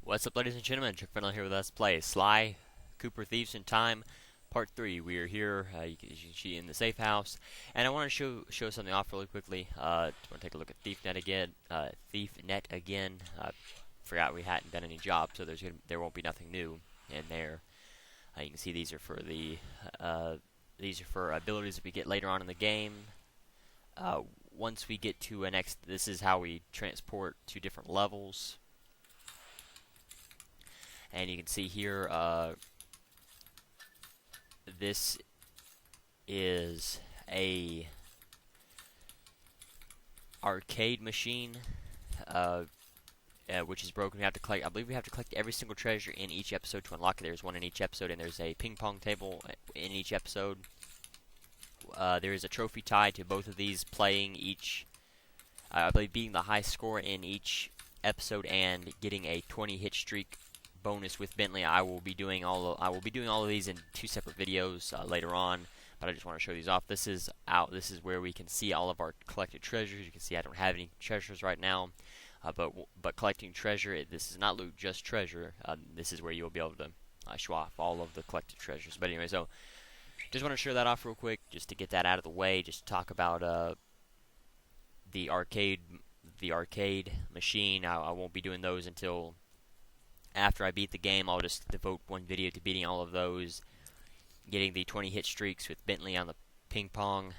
What's up, ladies and gentlemen? chuckfinleLP here with us play Sly Cooper Thieves in Time Part 3. We are here, as you can see, in the safe house, and I want to show something off really quickly. Just want to take a look at ThiefNet again. Forgot we hadn't done any jobs, so there won't be nothing new in there. You can see these are for abilities that we get later on in the game. Once we get to this is how we transport to different levels. And you can see here, this is a arcade machine, which is broken. We have to collect. I believe we have to collect every single treasure in each episode to unlock it. There's one in each episode, and there's a ping pong table in each episode. There is a trophy tied to both of these, playing each. I believe being the high score in each episode and getting a 20 hit streak bonus with Bentley. I will be doing all of these in two separate videos later on, but I just want to show these off. This is where we can see all of our collected treasures. You can see I don't have any treasures right now, but collecting treasure, this is not loot, just treasure. This is where you will be able to show off all of the collected treasures. But anyway, so just want to show that off real quick, just to get that out of the way. Just to talk about the arcade machine. I won't be doing those until after I beat the game. I'll just devote one video to beating all of those, getting the 20 hit streaks with Bentley on the ping pong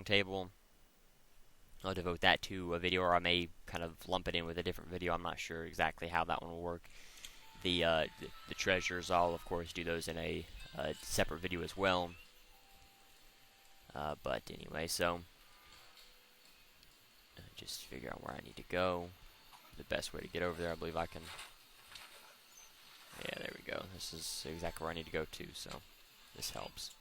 table. I'll devote that to a video, or I may kind of lump it in with a different video. I'm not sure exactly how that one will work. The treasures, I'll of course do those in a separate video as well. But anyway, so just figure out where I need to go. The best way to get over there, I believe I can. Yeah, there we go. This is exactly where I need to go to, so this helps.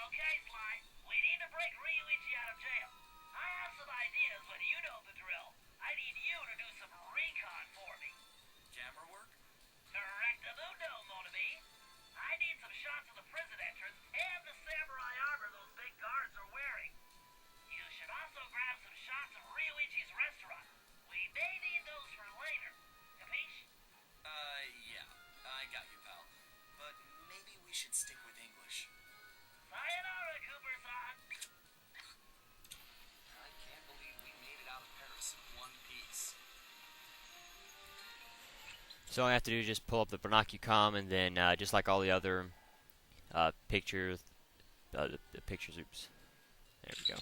Okay, Sly. We need to break Rioichi out of jail. I have some ideas, but you know the drill. I need you to do some recon for me. Camera work? Correctamundo, mon ami. I need some shots of the prison entrance and the samurai armor those big guards are wearing. You should also grab some shots of Rioichi's restaurant. We may need those for later. Capiche? Yeah. I got you, pal. But maybe we should stick with English. Sayonara, Cooper-san. I can't believe we made it out of Paris in one piece. So all I have to do is just pull up the Binocucom, and then just like all the other pictures, the pictures. Oops. There we go.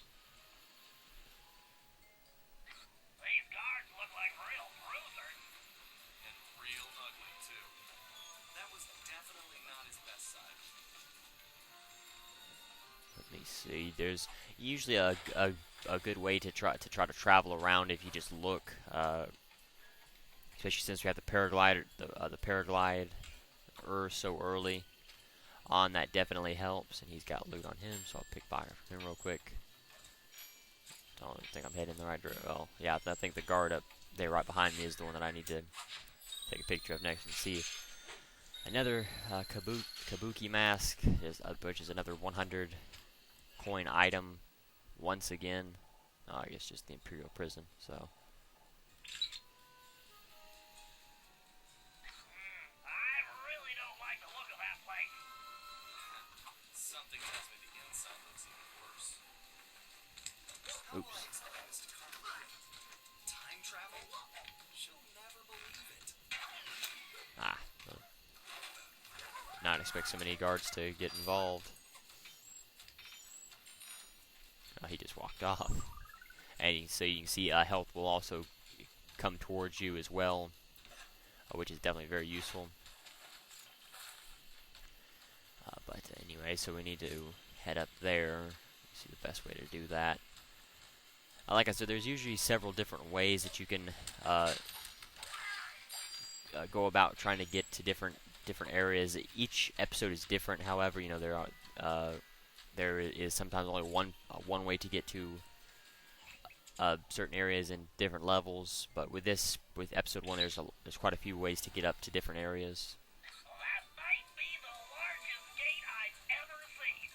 Let me see. There's usually a good way to try to travel around if you just look, especially since we have the paraglider so early on. That definitely helps, and he's got loot on him, so I'll pick fire from him real quick. Don't think I'm heading in the right direction. Well, yeah, I think the guard up there right behind me is the one that I need to take a picture of next and see. Another kabuki mask, which is another 100 coin item. Once again, I guess just the Imperial Prison. So I really don't like the look of that place. Something tells me the inside looks even worse. oops. Time travel? She'll never believe it. Not expect so many guards to get involved. He just walked off. And so you can see health will also come towards you as well, which is definitely very useful. But anyway, so we need to head up there. See the best way to do that. Like I said, there's usually several different ways that you can go about trying to get to different areas. Each episode is different. However, you know, there is sometimes only one way to get to certain areas in different levels. But with episode 1, there's quite a few ways to get up to different areas. That might be the largest gate I've ever seen.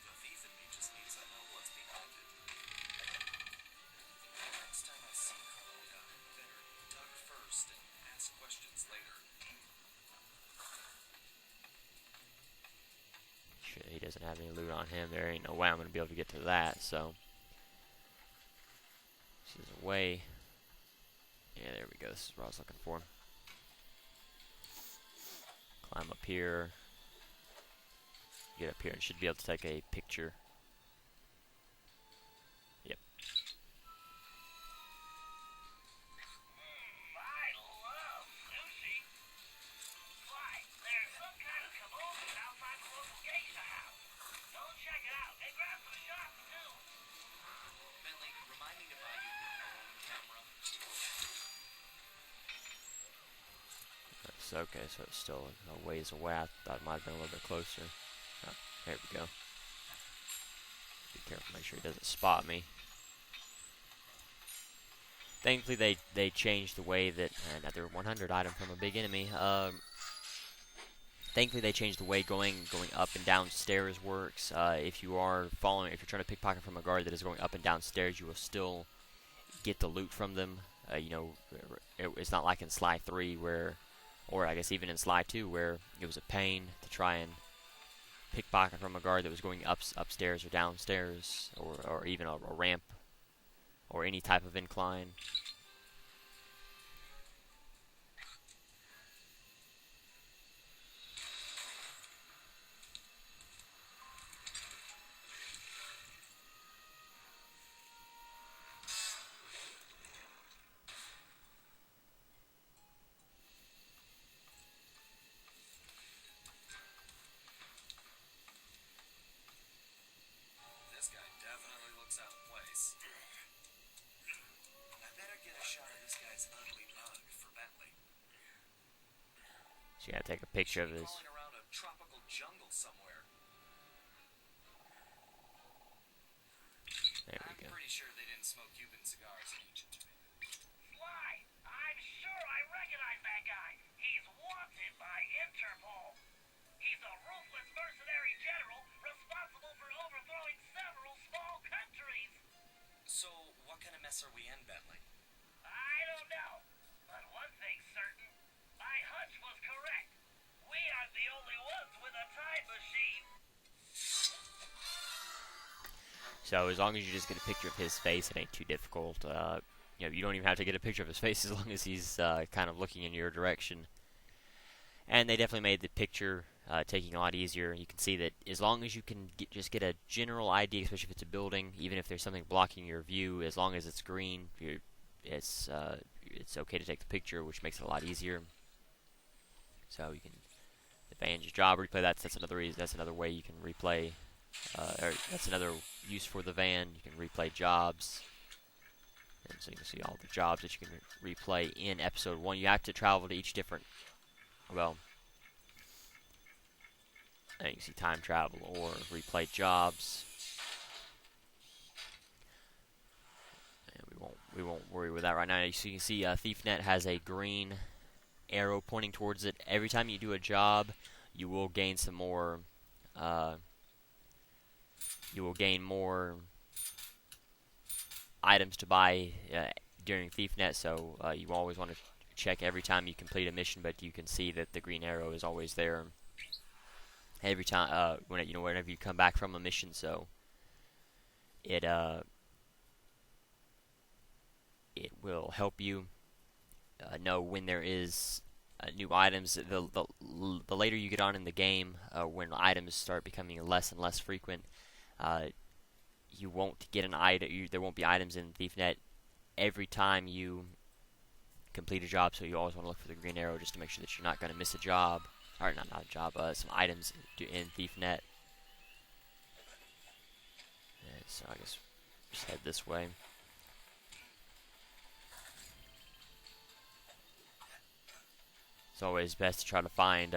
The thief in me just needs to know what's behind it. Next time I see Carlota, better duck first and Didn't have any loot on him. There ain't no way I'm gonna be able to get to that. So this is a way. Yeah, there we go. This is what I was looking for. Climb up here. Get up here and should be able to take a picture. Yep. I love sushi. Why, there's some kind of commotion outside the local geisha house. Go check it out and grab some shots too. Bentley, remind me to buy you your own camera. That's okay, so it's still a ways away. I thought it might have been a little bit closer. Oh, there we go. Be careful, make sure he doesn't spot me. Thankfully, they changed the way that another 100 item from a big enemy. Thankfully, they changed the way going up and down stairs works. If you're trying to pickpocket from a guard that is going up and down stairs, you will still get the loot from them. You know, it's not like in Sly 3 where, or I guess even in Sly 2 where it was a pain to try and pickpocket from a guard that was going upstairs or downstairs, or even a ramp or any type of incline. This guy definitely looks out of place. I better get a shot of this guy's ugly mug for Bentley. So you gotta take a picture of his. Crawling around a tropical jungle somewhere. There we go. I'm pretty sure they didn't smoke Cuban cigars in ancient Jamaica. Sly, I'm sure I recognize that guy. He's wanted by Interpol. He's a ruthless mercenary general responsible for overthrowing several small countries. So, what kind of mess are we in, Bentley? I don't know, but one thing's certain. My hunch was correct. We aren't the only ones with a time machine. So as long as you just get a picture of his face, it ain't too difficult. You know, you don't even have to get a picture of his face as long as he's kind of looking in your direction. And they definitely made the picture taking a lot easier. You can see that as long as you can just get a general idea, especially if it's a building, even if there's something blocking your view, as long as it's green, it's okay to take the picture, which makes it a lot easier. So you can advance your job replay. That's another reason. That's another way you can replay. Or that's another use for the van. You can replay jobs, and so you can see all the jobs that you can replay in episode 1. You have to travel to each different. Well, you can see time travel or replay jobs. And we won't worry with that right now. So you can see ThiefNet has a green arrow pointing towards it. Every time you do a job, you will gain some more. You will gain more items to buy during ThiefNet. So you always want to check every time you complete a mission. But you can see that the green arrow is always there every time. Whenever you come back from a mission. So it will help you know when there is new items. The later you get on in the game, when items start becoming less and less frequent, you won't get an item. There won't be items in ThiefNet every time you complete a job. So you always want to look for the green arrow just to make sure that you're not going to miss a job, or not a job, some items in ThiefNet. And so I guess just head this way. It's always best to try to find,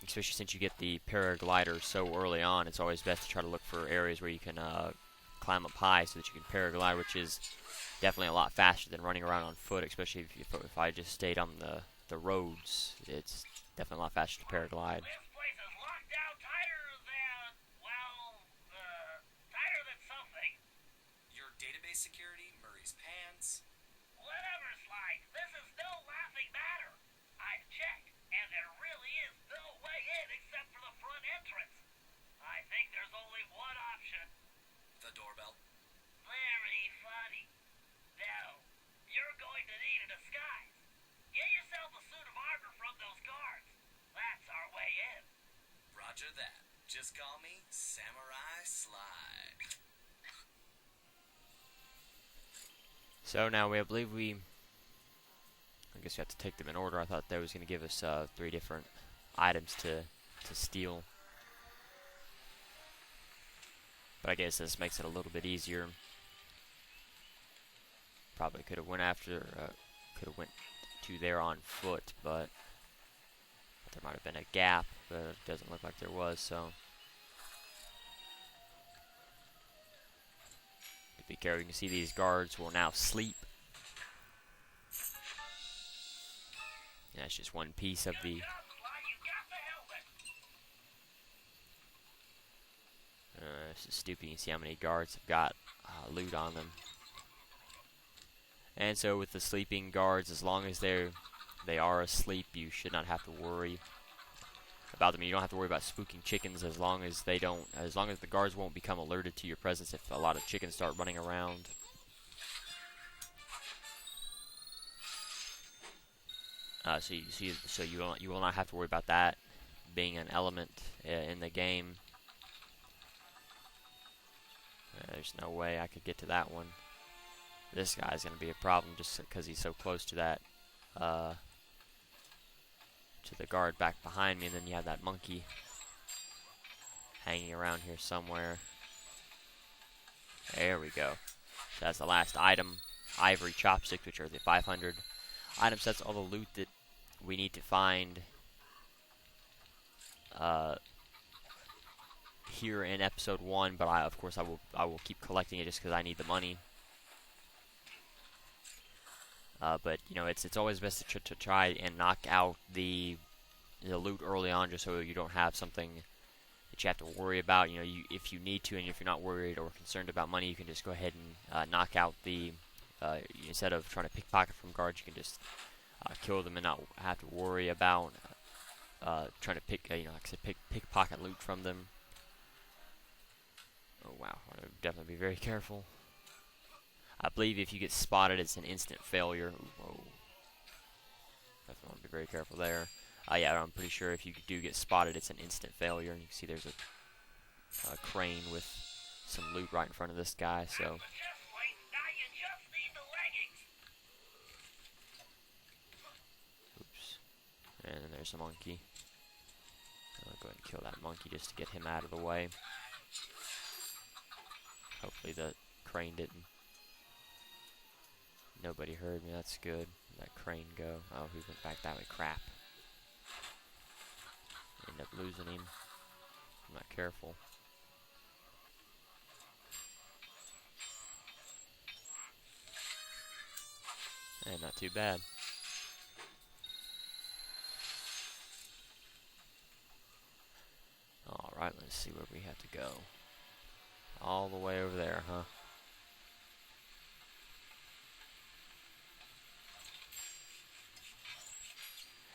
especially since you get the paraglider so early on, it's always best to try to look for areas where you can climb up high so that you can paraglide, which is definitely a lot faster than running around on foot, especially if I just stayed on the roads. It's definitely a lot faster to paraglide. This place is locked down tighter than, well, tighter than something. Your database security, Murray's pants. Whatever, Sly. This is no laughing matter. I've checked, and there really is no way in except for the front entrance. I think there's only that. Just call me Samurai Sly. So now I believe I guess we have to take them in order. I thought that was going to give us 3 different items to steal. But I guess this makes it a little bit easier. Probably could have went to there on foot, but there might have been a gap, but it doesn't look like there was, so. Be careful, you can see these guards will now sleep. And that's just one piece of the... this is stupid. You can see how many guards have got loot on them. And so with the sleeping guards, as long as they are asleep, you should not have to worry about them. You don't have to worry about spooking chickens as long as the guards won't become alerted to your presence if a lot of chickens start running around. So you will not have to worry about that being an element in the game. There's no way I could get to that one. This guy's going to be a problem just because he's so close to that, to the guard back behind me, and then you have that monkey hanging around here somewhere. There we go. So that's the last item, ivory chopsticks, which are the 500 item sets. All the loot that we need to find here in episode 1, but of course I will keep collecting it just because I need the money. But you know, it's always best to try and knock out the loot early on, just so you don't have something that you have to worry about. You know, if you need to, and if you're not worried or concerned about money, you can just go ahead and knock out the. Instead of trying to pickpocket from guards, you can just kill them and not have to worry about trying to pick, like I said, pickpocket loot from them. Oh wow, I would definitely be very careful. I believe if you get spotted, it's an instant failure. Whoa. Definitely want to be very careful there. Yeah, I'm pretty sure if you do get spotted, it's an instant failure. And you can see there's a crane with some loot right in front of this guy, so. Oops. And then there's a monkey. I'll go ahead and kill that monkey just to get him out of the way. Hopefully the crane didn't. Nobody heard me, that's good. Where'd that crane go? Oh, he went back that way. Crap. End up losing him. I'm not careful. Hey, not too bad. Alright, let's see where we have to go. All the way over there, huh?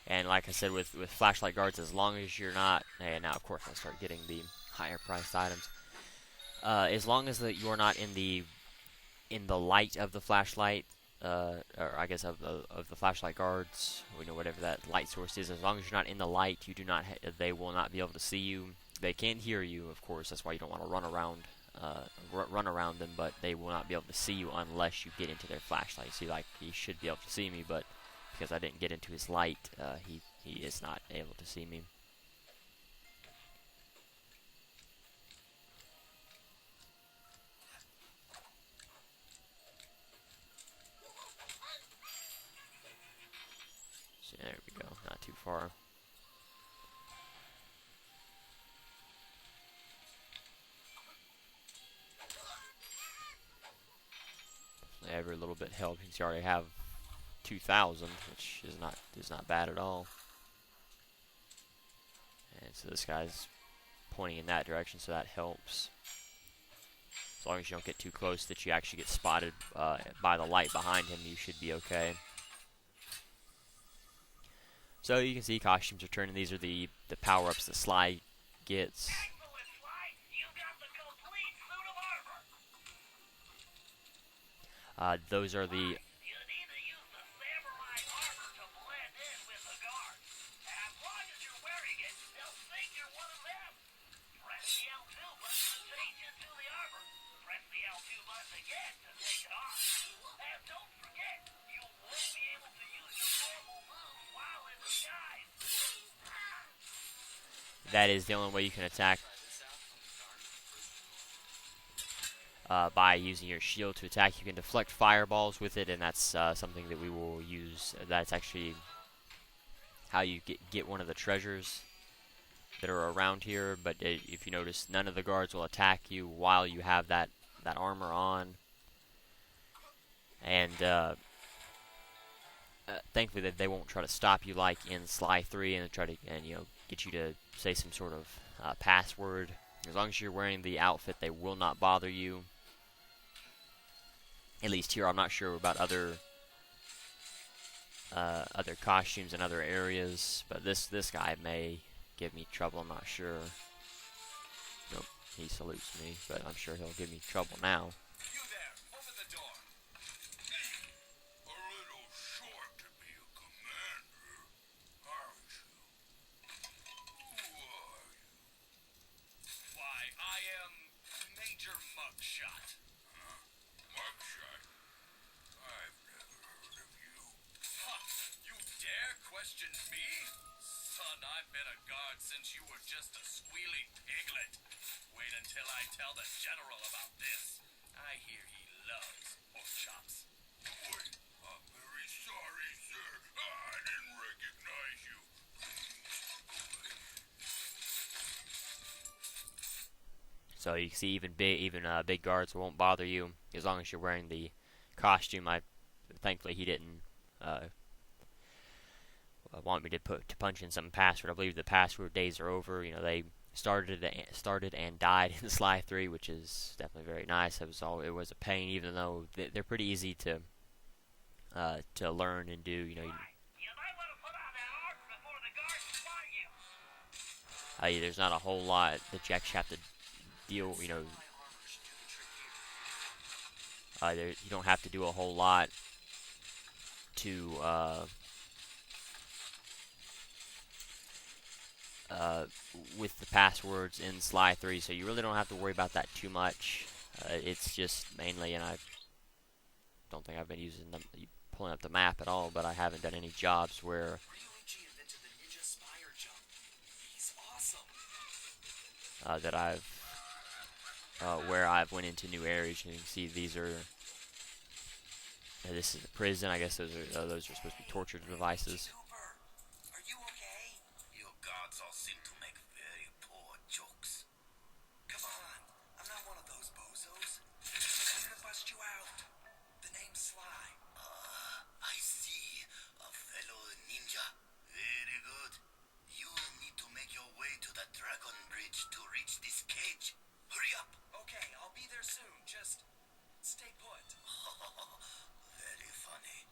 And like I said, with flashlight guards, as long as you're not, and now of course I start getting the higher priced items. As long as you're not in the light of the flashlight, or I guess of the flashlight guards, whatever that light source is. As long as you're not in the light, you do not. They will not be able to see you. They can hear you, of course. That's why you don't want to run around them. But they will not be able to see you unless you get into their flashlight. See, like he should be able to see me, but because I didn't get into his light, he is not able to see me. So there we go, not too far. Every little bit helps. You already have 2,000, which is not bad at all. And so this guy's pointing in that direction, so that helps. As long as you don't get too close that you actually get spotted by the light behind him, you should be okay. So you can see costumes are turning. These are the power-ups that Sly gets. Excellent, Sly. You got the complete suit of armor. Those are the. You need to use the samurai armor to blend in with the guards. And as long as you're wearing it, they'll think you're one of them. that is the only way you can attack, by using your shield to attack. You can deflect fireballs with it, and that's something that we will use. That's actually how you get one of the treasures that are around here. But if you notice, none of the guards will attack you while you have that armor on. And thankfully, that they won't try to stop you like in Sly 3 and try to get you to say some sort of password. As long as you're wearing the outfit, they will not bother you. At least here, I'm not sure about other costumes in other areas, but this guy may give me trouble. I'm not sure. Nope, he salutes me, but I'm sure he'll give me trouble now. You there, open the door. A little short to be a commander, aren't you? Who are you? Why, I am Major Mugshot. Mugshot? I've never heard of you. Huh, you dare question me? Son, I've been a guard since you were just a squealing piglet. Wait until I tell the general about this. I hear he loves pork chops. Wait, I'm very sorry, sir. I didn't recognize you. So you can see even big guards won't bother you as long as you're wearing the costume. Thankfully he didn't want me to punch in some password. I believe the password days are over. They started and died in Sly 3, which is definitely very nice. It was a pain, even though they're pretty easy to learn and do. You might want to put on that armor before the guards spot you. There's not a whole lot that you actually have to deal. You don't have to do a whole lot to with the passwords in Sly 3, so you really don't have to worry about that too much. It's just mainly, and I don't think I've been pulling up the map at all, but I haven't done any jobs where Rioichi invented the ninja spire jump. He's awesome. that where I've went into new areas. You can see these are. This is a prison. I guess those are supposed to be torture devices. Are you okay? You gods all seem to make very poor jokes. Come on, I'm not one of those bozos. I'm gonna bust you out. The name's Sly. I see. A fellow ninja. Very good. You need to make your way to the Dragon Bridge to reach this cage. Hurry up! Okay, I'll be there soon. Just stay put. Very funny.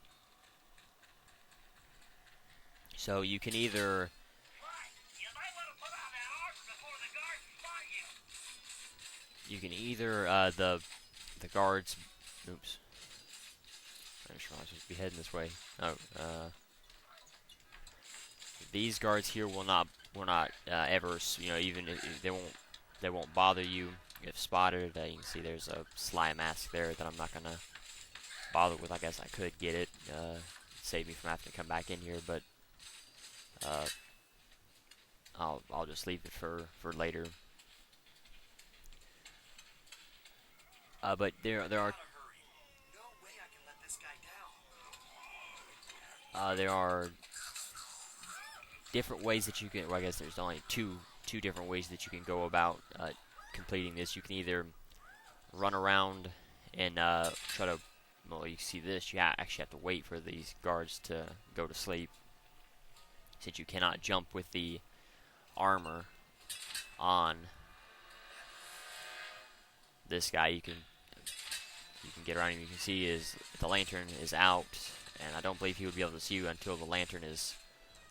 So you can either You might want to put on that armor before the guards spot the guards. Oops. I'm sure I was supposed to be heading this way. Oh, these guards here will not ever, even if they won't bother you if spotted. You can see there's a Sly mask there that I'm not gonna bother with. I guess I could get it, save me from having to come back in here, but I'll just leave it for later. But there are No way I can let this guy down. there are different ways that you can. Well, I guess there's only two different ways that you can go about completing this. You can either run around and try to. Well, you see this. You actually have to wait for these guards to go to sleep, since you cannot jump with the armor on. This guy, you can get around him. You can see the lantern is out, and I don't believe he would be able to see you until the lantern is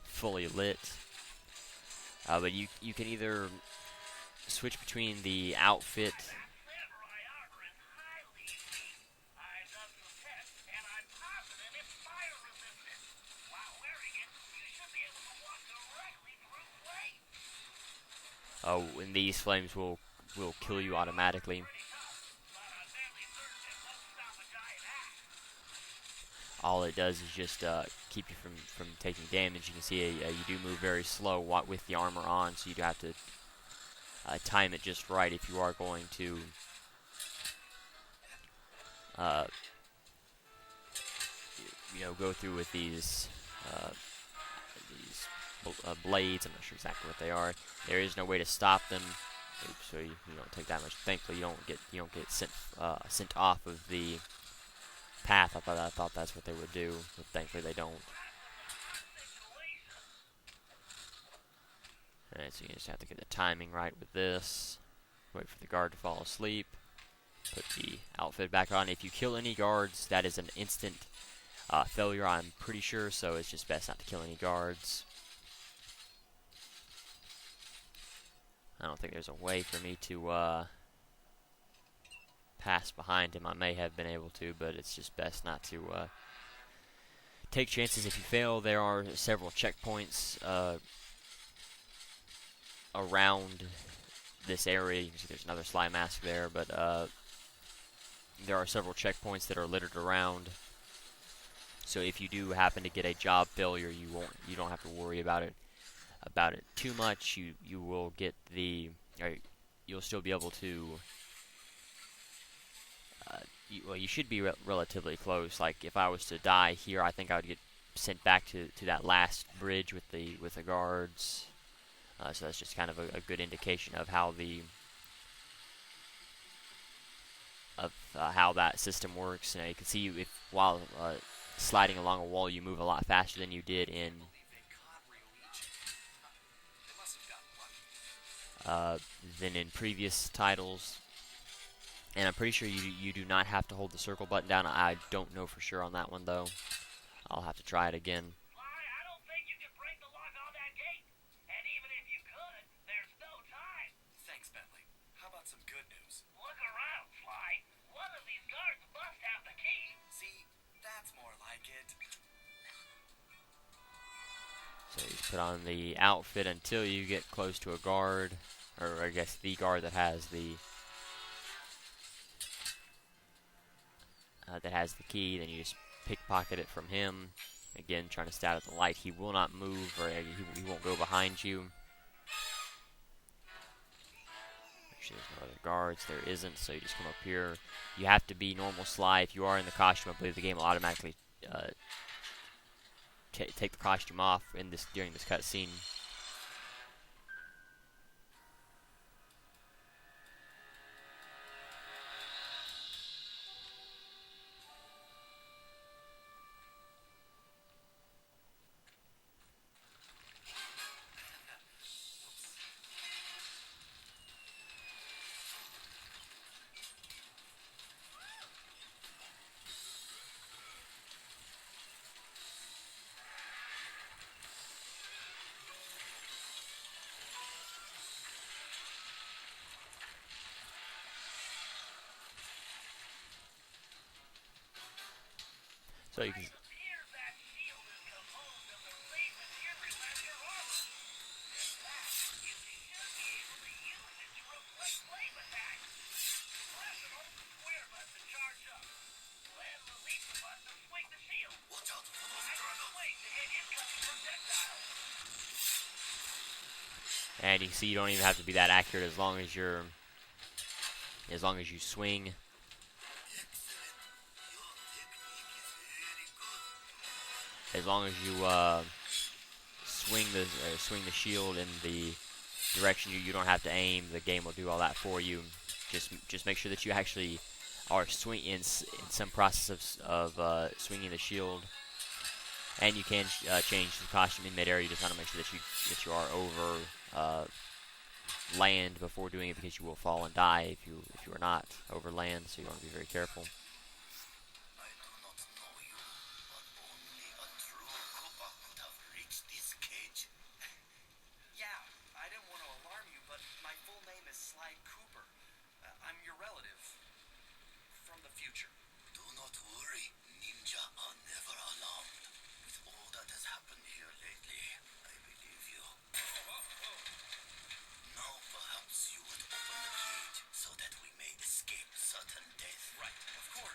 fully lit. But you can either switch between the outfit. That said, Rioichi is highly unique. I've done some tests, and I'm positive it's fire resistant. While wearing it, you should be able to walk directly through flames. Oh, and these flames will kill you automatically. Pretty tough, but a deadly surgeon won't stop a giant axe. all it does is just keep you from taking damage. You can see you do move very slow with the armor on, so you do have to time it just right if you are going to go through with these blades. I'm not sure exactly what they are. There is no way to stop them. Oops, so you don't take that much. Thankfully, you don't get sent off of the path. I thought that's what they would do, but thankfully they don't. Alright, so you just have to get the timing right with this. Wait for the guard to fall asleep. Put the outfit back on. If you kill any guards, that is an instant failure, I'm pretty sure, so it's just best not to kill any guards. I don't think there's a way for me to pass behind him. I may have been able to, but it's just best not to take chances. If you fail, there are several checkpoints around this area. You can see there's another Sly Mask there, but there are several checkpoints that are littered around. So if you do happen to get a job failure, you don't have to worry about it too much. You will get you'll still be able to. You should be relatively close. Like if I was to die here, I think I would get sent back to that last bridge with the guards. So that's just kind of a good indication of how how that system works. You can see if while sliding along a wall, you move a lot faster than you did in previous titles. And I'm pretty sure you do not have to hold the circle button down. I don't know for sure on that one though. I'll have to try it again. Sly, I don't think you can break the lock on that gate. And even if you could, there's no time. Thanks, Bentley. How about some good news? Look around, Sly. One of these guards must have the key. See, that's more like it. So you put on the outfit until you get close to a guard, or I guess the guard that has the key. Then you just pickpocket it from him. Again, trying to stay out of the light. He will not move, or he won't go behind you. Make sure there's no other guards. There isn't, so you just come up here. You have to be normal Sly. If you are in the costume, I believe the game will automatically take the costume off during this cutscene. So you can. It appears that shield is composed of the same material as your armor. In fact, you should be able to use it to reflect flame attacks. Press and hold the square button to charge up. Then release the button to swing the shield. Watch out for those And dragons. swing to hit incoming projectiles. And you can see you don't even have to be that accurate as long as you swing. As long as you swing the shield in the direction you don't have to aim, the game will do all that for you. Just make sure that you actually are in some process of swinging the shield, and you can change the costume in midair. You just want to make sure that you are over land before doing it, because you will fall and die if you are not over land. So you want to be very careful. I do not know you, but only a true Koopa could have reached this cage. Yeah, I didn't want to alarm you, but my full name is Sly Cooper. I'm your relative. From the future. Do not worry, ninja are never alarmed. With all that has happened here lately, I believe you. Now perhaps you would open the cage so that we may escape certain death. Right, of course.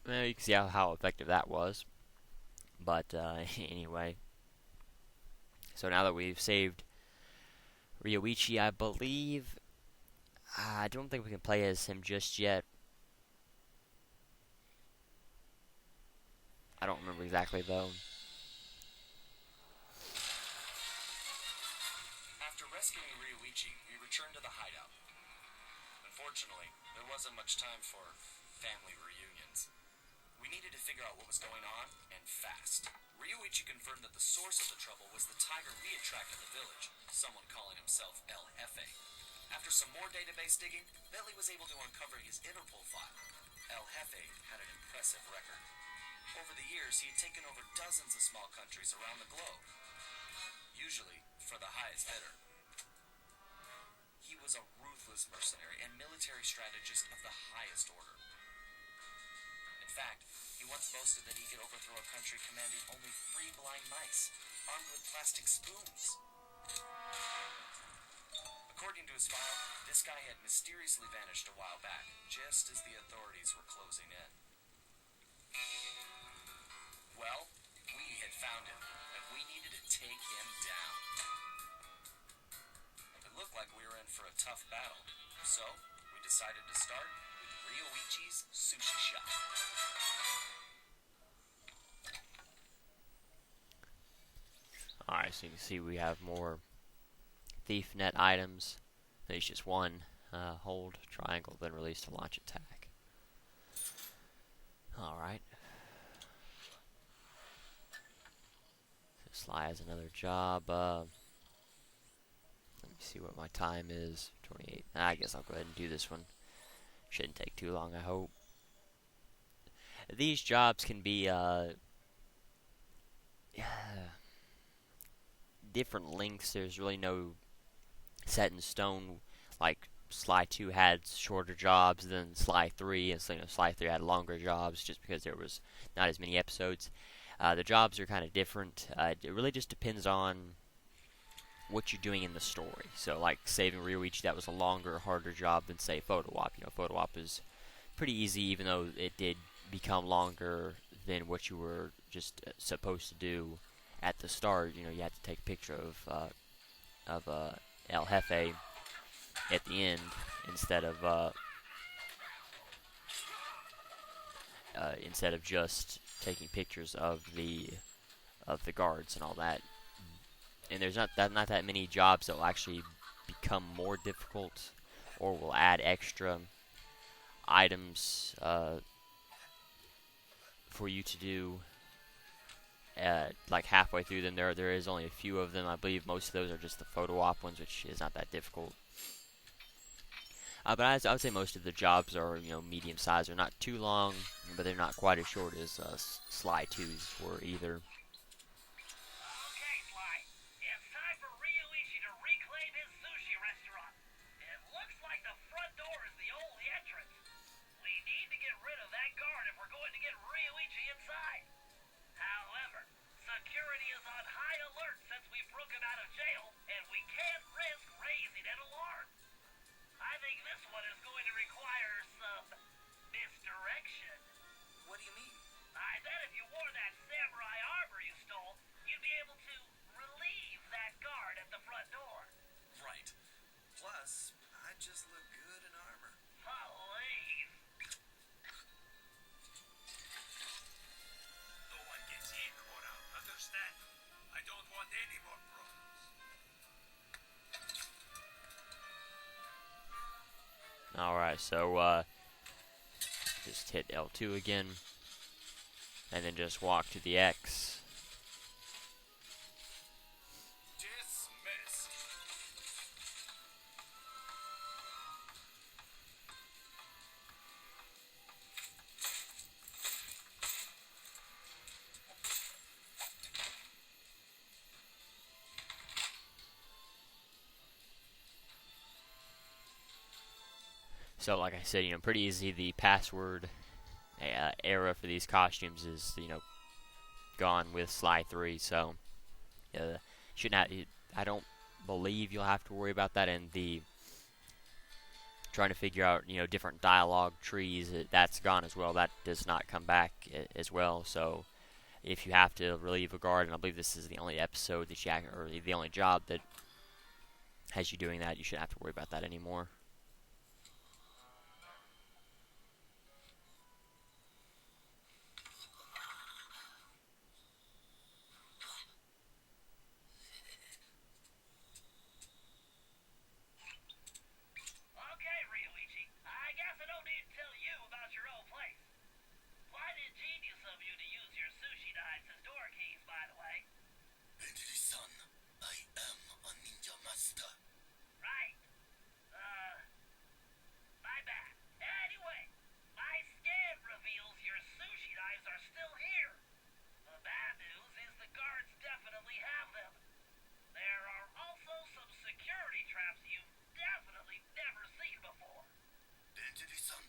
Well, you can see how effective that was. But anyway, so now that we've saved Rioichi, I believe, I don't think we can play as him just yet. I don't remember exactly though. After rescuing Rioichi, we returned to the hideout. Unfortunately, there wasn't much time for family reunions. We needed to figure out what was going on, and fast. Rioichi confirmed that the source of the trouble was the tiger we had tracked in the village, someone calling himself El Jefe. After some more database digging, Bentley was able to uncover his Interpol file. El Jefe had an impressive record. Over the years, he had taken over dozens of small countries around the globe, usually for the highest bidder. He was a ruthless mercenary and military strategist of the highest order. In fact, he once boasted that he could overthrow a country commanding only 3 blind mice, armed with plastic spoons. According to his file, this guy had mysteriously vanished a while back, just as the authorities were closing in. Well, we had found him, and we needed to take him down. It looked like we were in for a tough battle, so we decided to start with Rioichi's sushi shop. Alright, so you can see we have more thief net items. There's just one. Hold triangle, then release to launch attack. Alright. Sly has another job. Let me see what my time is. 28. I guess I'll go ahead and do this one. Shouldn't take too long, I hope. These jobs can be different lengths. There's really no set in stone. Like Sly 2 had shorter jobs than Sly 3, and so Sly 3 had longer jobs just because there was not as many episodes. The jobs are kind of different. It really just depends on what you're doing in the story. So, like saving Rioichi, that was a longer, harder job than say Photo Op. Photo Op is pretty easy, even though it did become longer than what you were just supposed to do at the start. You had to take a picture of El Jefe at the end instead of just taking pictures of the guards and all that. And there's not that many jobs that will actually become more difficult or will add extra items for you to do. Like halfway through them, there is only a few of them. I believe most of those are just the Photo Op ones, which is not that difficult. But I would say most of the jobs are medium size. They're not too long, but they're not quite as short as Sly 2's were either. Okay, Sly. It's time for Rioichi to reclaim his sushi restaurant. It looks like the front door is the only entrance. We need to get rid of that guard if we're going to get Rioichi inside. However, security is on high alert since we broke him out of jail, and we can't risk raising an alarm. I think this one is going to require some misdirection. What do you mean? I bet if you wore that samurai armor you stole, you'd be able to relieve that guard at the front door. Right. Plus, I just look good in armor. Please. No one gets in or out, understand? I don't want any more problems. Alright, so just hit L2 again, and then just walk to the X. Dismiss. So, like I said, pretty easy. The password era for these costumes is, gone with Sly 3. So, shouldn't have. I don't believe you'll have to worry about that in the trying to figure out, different dialogue trees, that's gone as well. That does not come back as well. So if you have to relieve a guard, and I believe this is the only episode that or the only job that has you doing that, you shouldn't have to worry about that anymore. Okay, Rioichi, I guess I don't need to tell you about your old place. Quite ingenious of you to use your sushi knives as door keys, by the way. Benji-san, I am a ninja master. Right. My bad. Anyway, my scan reveals your sushi knives are still here. The bad news is the guards definitely have them. There are also some security traps you've definitely never seen before. Benji-san,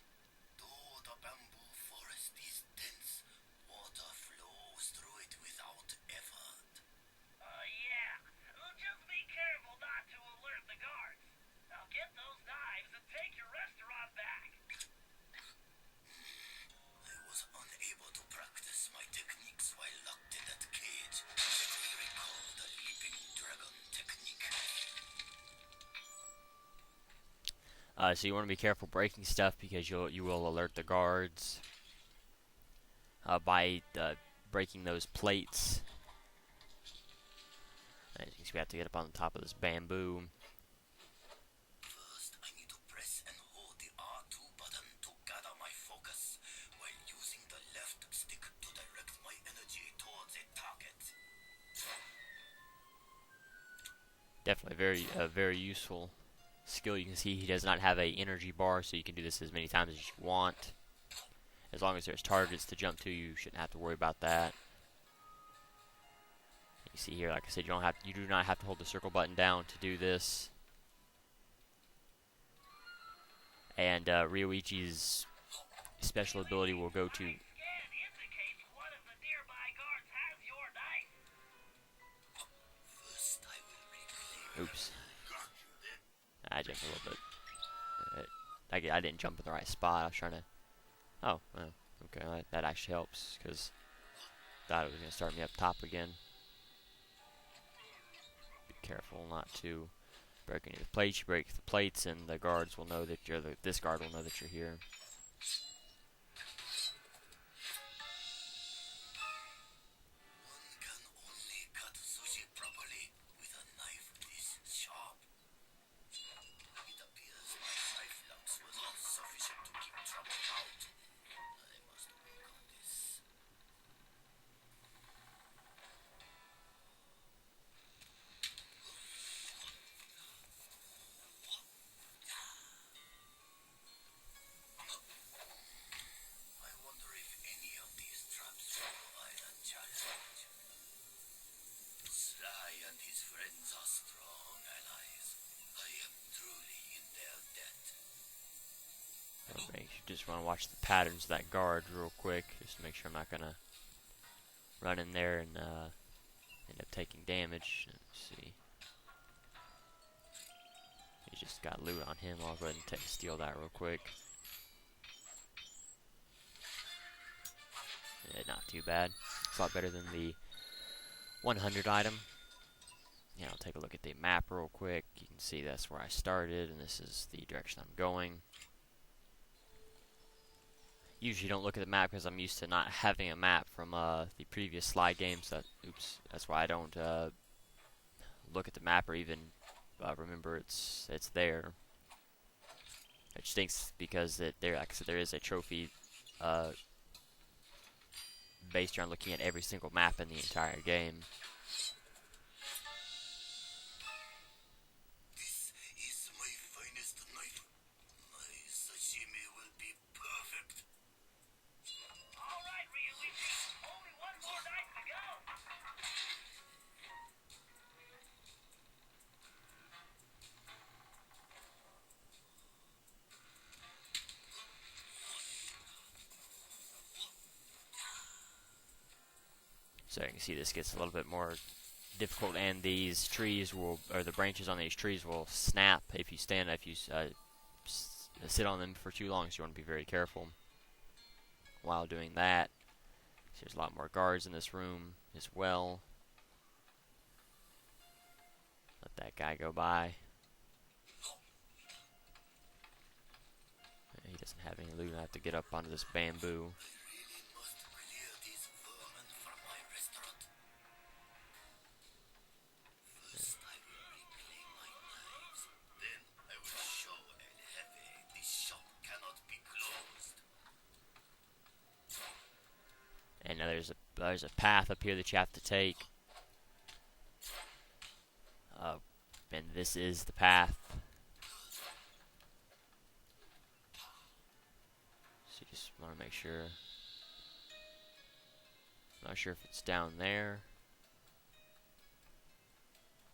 though the bamboo forest is dense, water flows through it without effort. Yeah. Just be careful not to alert the guards. Now get those knives and take your restaurant back. I was unable to practice my techniques while locked in that cage. Let me recall the leaping dragon technique. So you want to be careful breaking stuff because you will alert the guards by breaking those plates. As you can see, we have to get up on the top of this bamboo. First, I need to press and hold the R2 button to gather my focus, while using the left stick to direct my energy towards a target. Definitely very useful skill. You can see he does not have a energy bar, so you can do this as many times as you want. As long as there's targets to jump to, you shouldn't have to worry about that. You see here, like I said, you do not have to hold the circle button down to do this. And Rioichi's special ability will go to. Scan indicates one of the nearby guards has your knife. First, I will reclaim. Oops. I jumped a little bit. I didn't jump in the right spot. I was trying to. Oh, well, okay. That actually helps because I thought it was going to start me up top again. Be careful not to break any of the plates. You break the plates, and the guards will know that this guard will know that you're here. One can only cut sushi properly with a knife this sharp. It appears my knife locks were not sufficient to keep trouble out. I must work on this. I wonder if any of these traps will provide a challenge. Sly and his friends are strong allies. I am truly in their debt. Just want to watch the patterns of that guard real quick, just to make sure I'm not gonna run in there and end up taking damage. Let's see. He just got loot on him. I'll go ahead and steal that real quick. Yeah, not too bad. It's a lot better than the 100 item. Yeah, I'll take a look at the map real quick. You can see that's where I started, and this is the direction I'm going. Usually don't look at the map because I'm used to not having a map from the previous slide games. That's why I don't look at the map or even remember it's there. It stinks because like I said, there is a trophy based around looking at every single map in the entire game. This is my finest knife. My sashimi will be perfect. All right, Rioichi. Only one more knife to go. So you can see this gets a little bit more difficult, and these trees will, or the branches on these trees will snap if you sit on them for too long, so you want to be very careful while doing that. So there's a lot more guards in this room as well. Let that guy go by. He doesn't have any loot. I have to get up onto this bamboo. Really must clear these vermin from my restaurant. First, I will reclaim my knives. Then, I will show El Jefe this shop cannot be closed. And now there's a path up here that you have to take. And this is the path. So you just want to make sure. I'm not sure if it's down there.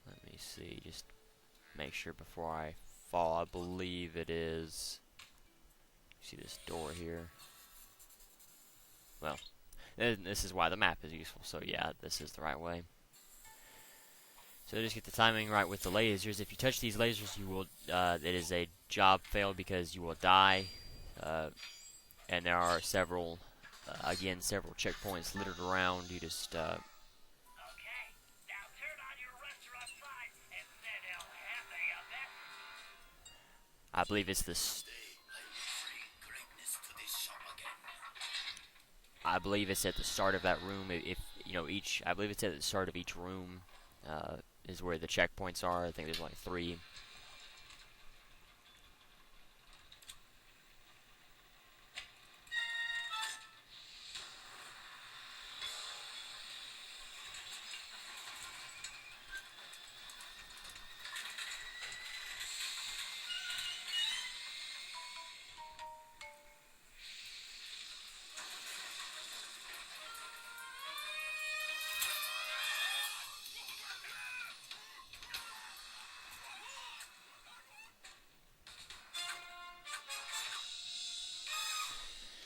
Let me see. Just make sure before I fall. I believe it is. See this door here? Well, this is why the map is useful. So yeah, this is the right way. So just get the timing right with the lasers. If you touch these lasers, you will. It is a job fail because you will die. And there are several, again, several checkpoints littered around. You just. Okay, now turn on your restaurant sign and send El Jefe a message. I believe it's this. Today, I will bring greatness to this shop again. I believe it's at the start of that room. If you know each, I believe it's at the start of each room. Is where the checkpoints are. I think there's like 3.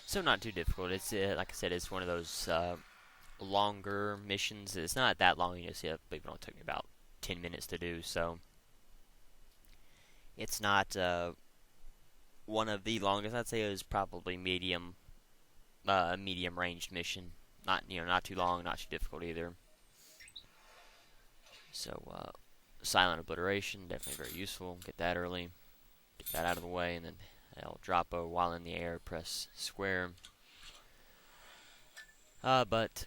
So not too difficult. It's like I said, it's one of those longer missions. It's not that long. You see, I believe it only took me about 10 minutes to do. So it's not one of the longest. I'd say it was probably medium ranged mission. Not not too long, not too difficult either. So silent obliteration, definitely very useful. Get that early, get that out of the way, and then El Drapo while in the air, press square. But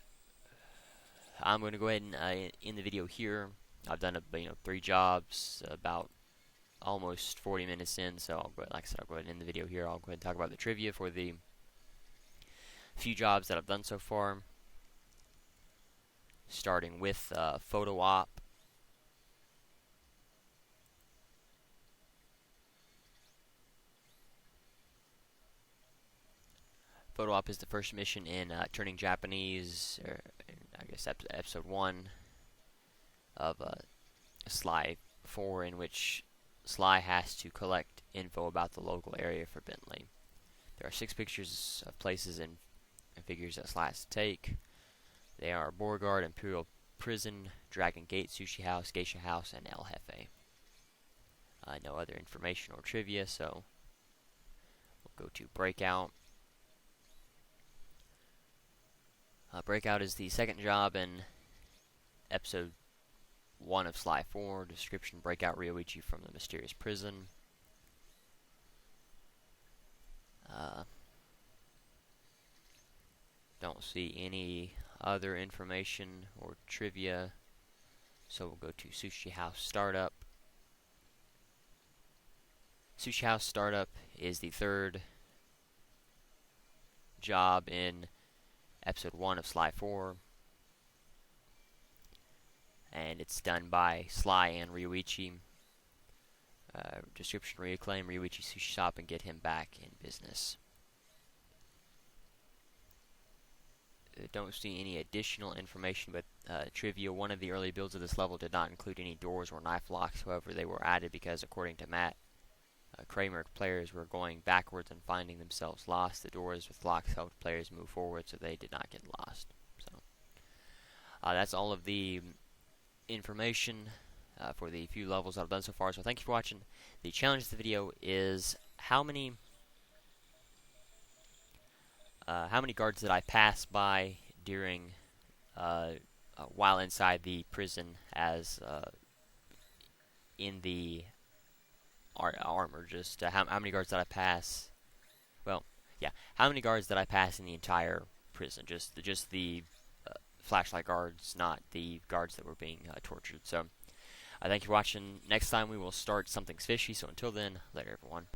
I'm going to go ahead and end the video here. I've done 3 jobs, about almost 40 minutes in. So I'll go, like I said, I'll go ahead and end the video here. I'll go ahead and talk about the trivia for the few jobs that I've done so far. Starting with photo op. Photo op is the first mission in Turning Japanese, or I guess episode 1 of Sly 4, in which Sly has to collect info about the local area for Bentley. There are 6 pictures of places and figures that Sly has to take. They are Beauregard, Imperial Prison, Dragon Gate, Sushi House, Geisha House, and El Jefe. No other information or trivia, so we'll go to Breakout. Breakout is the second job in episode 1 of Sly 4. Description: Breakout Rioichi from the mysterious prison. Don't see any other information or trivia, so we'll go to Sushi House Startup. Sushi House Startup is the third job in episode 1 of Sly 4, and it's done by Sly and Rioichi. Description: reclaim Rioichi sushi shop and get him back in business. Don't see any additional information, but trivia: one of the early builds of this level did not include any doors or knife locks. However, they were added because, according to Matt Kramer, players were going backwards and finding themselves lost. The doors with locks helped players move forward so they did not get lost. So that's all of the information for the few levels I've done so far. So thank you for watching. The challenge of the video is how many how many guards did I pass by during while inside the prison as in the armor? Just how many guards did I pass? Well, yeah, how many guards did I pass in the entire prison? Just the flashlight guards, not the guards that were being tortured. So, thank you for watching. Next time we will start Something's Fishy. So until then, later, everyone.